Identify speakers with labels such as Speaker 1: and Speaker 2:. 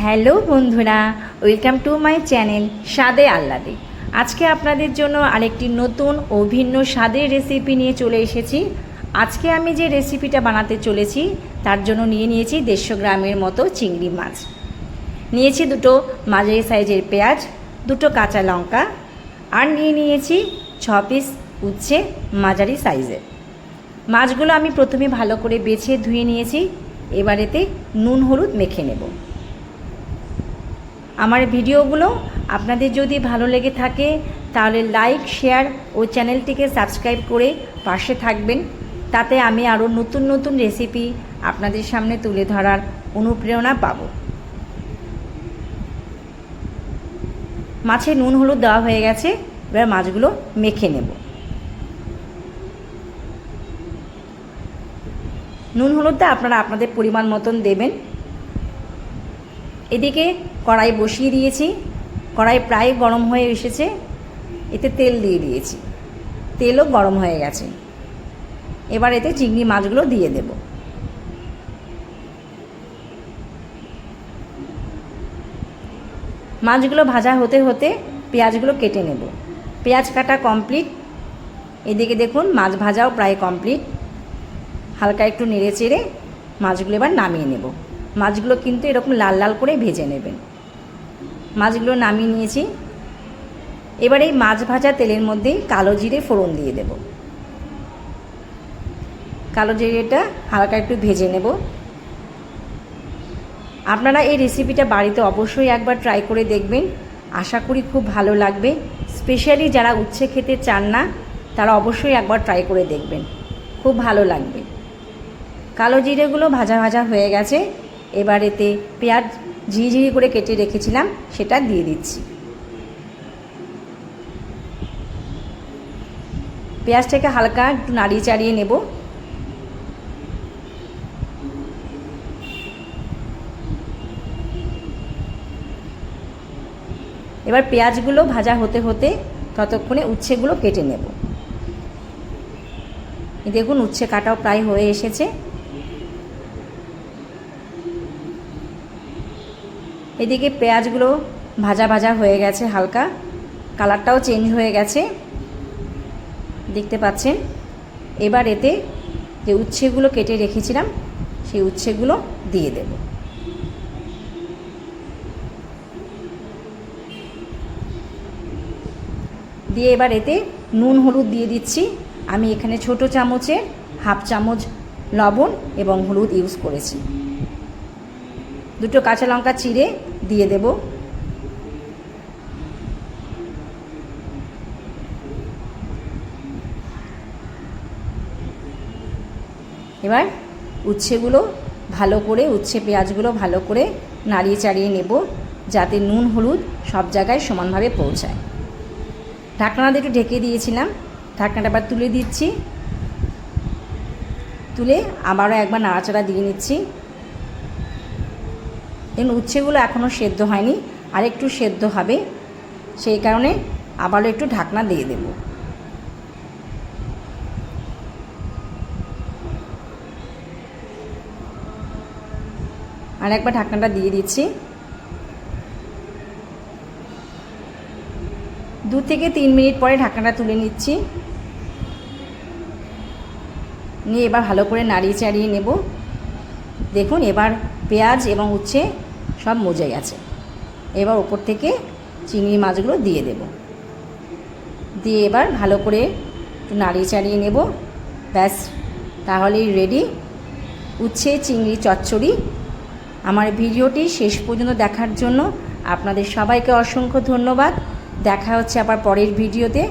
Speaker 1: Hello বন্ধুরা, welcome to my channel স্বাদে আহ্লাদে। আজকে আপনাদের জন্য আরেকটি নতুন ও ভিন্ন স্বাদের রেসিপি নিয়ে চলে এসেছি। আজকে আমি যে রেসিপিটা বানাতে চলেছি তার জন্য নিয়েছি 150 গ্রামের মতো চিংড়ি মাছ, নিয়েছি দুটো মাঝারি সাইজের পেঁয়াজ, দুটো কাঁচা লঙ্কা, আর নিয়েছি 6 পিস উচ্ছে মাঝারি সাইজের। মাছগুলো আমি প্রথমে ভালো করে বেছে ধুয়ে নিয়েছি। এবার এতে নুন হলুদ মেখে নেব। আমার ভিডিওগুলো আপনাদের যদি ভালো লেগে থাকে তাহলে লাইক, শেয়ার ও চ্যানেলটিকে সাবস্ক্রাইব করে পাশে থাকবেন। তাতে আমি আরও নতুন নতুন রেসিপি আপনাদের সামনে তুলে ধরার অনুপ্রেরণা পাব। মাছে নুন হলুদ দেওয়া হয়ে গেছে, এবার মাছগুলো মেখে নেব। নুন হলুদটা আপনারা আপনাদের পরিমাণ মতন দেবেন। এদিকে কড়াই বসিয়ে দিয়েছি, কড়াই প্রায় গরম হয়ে এসেছে। এতে তেল দিয়ে দিয়েছি, তেলও গরম হয়ে গেছে। এবার এতে চিংড়ি মাছগুলো দিয়ে দেব। মাছগুলো ভাজা হতে হতে পেঁয়াজগুলো কেটে নেব। পেঁয়াজ কাটা কমপ্লিট। এদিকে দেখুন মাছ ভাজাও প্রায় কমপ্লিট। হালকা একটু নেড়ে চেড়ে মাছগুলো এবার নামিয়ে নেব। মাছগুলো কিন্তু এরকম লাল লাল করে ভেজে নেবেন। মাছগুলো নামিয়ে নিয়েছি। এবার এই মাছ ভাজা তেলের মধ্যেই কালো জিরে ফোড়ন দিয়ে দেব। কালো জিরেটা হালকা একটু ভেজে নেব। আপনারা এই রেসিপিটা বাড়িতে অবশ্যই একবার ট্রাই করে দেখবেন, আশা করি খুব ভালো লাগবে। স্পেশালি যারা উচ্ছে খেতে চান না তারা অবশ্যই একবার ট্রাই করে দেখবেন, খুব ভালো লাগবে। কালো জিরেগুলো ভাজা ভাজা হয়ে গেছে। এবার এতে পেঁয়াজ ঝিরিঝিরি করে কেটে রেখেছিলাম সেটা দিয়ে দিচ্ছি। পেঁয়াজটাকে হালকা একটু নাড়িয়ে চাড়িয়ে নেব। এবার পেঁয়াজগুলো ভাজা হতে হতে ততক্ষণে উচ্ছেগুলো কেটে নেব। দেখুন উচ্ছে কাটাও প্রায় হয়ে এসেছে। এদিকে পেঁয়াজগুলো ভাজা ভাজা হয়ে গেছে, হালকা কালারটাও চেঞ্জ হয়ে গেছে, দেখতে পাচ্ছেন। এবার এতে যে উচ্ছেগুলো কেটে রেখেছিলাম সেই উচ্ছেগুলো দিয়ে দেব। দিয়ে এবার এতে নুন হলুদ দিয়ে দিচ্ছি। আমি এখানে ছোট চামচে হাফ চামচ লবণ এবং হলুদ ইউজ করেছি। দুটো কাঁচা লঙ্কা চিড়ে দিয়ে দেব। এবার উচ্ছেগুলো ভালো করে, উচ্ছে পেঁয়াজগুলো ভালো করে নাড়িয়ে চাড়িয়ে নেব যাতে নুন হলুদ সব জায়গায় সমানভাবে পৌঁছায়। ঢাকনা দিয়ে একটু ঢেকে দিয়েছিলাম, ঢাকনাটা আবার তুলে দিচ্ছি। তুলে আবারও একবার নাড়াচাড়া দিয়ে নিচ্ছি। দেখুন উচ্ছেগুলো এখনও সেদ্ধ হয়নি, আর একটু সেদ্ধ হবে, সেই কারণে আবারও একটু ঢাকনা দিয়ে দেব। আর একবার ঢাকনাটা দিয়ে দিচ্ছি। 2 থেকে 3 মিনিট পরে ঢাকনাটা তুলে নিচ্ছি। নিয়ে এবার ভালো করে নাড়িয়ে চাড়িয়ে নেব। দেখুন এবার পেঁয়াজ এবং উচ্ছে সব মজে গেছে। এবার ওপর থেকে চিংড়ি মাছগুলো দিয়ে দেব। দিয়ে এবার ভালো করে একটু নাড়িয়ে চাড়িয়ে নেব। ব্যাস, তাহলেই রেডি উচ্ছে চিংড়ি চচ্চড়ি। আমার ভিডিওটি শেষ পর্যন্ত দেখার জন্য আপনাদের সবাইকে অসংখ্য ধন্যবাদ। দেখা হচ্ছে আবার পরের ভিডিওতে।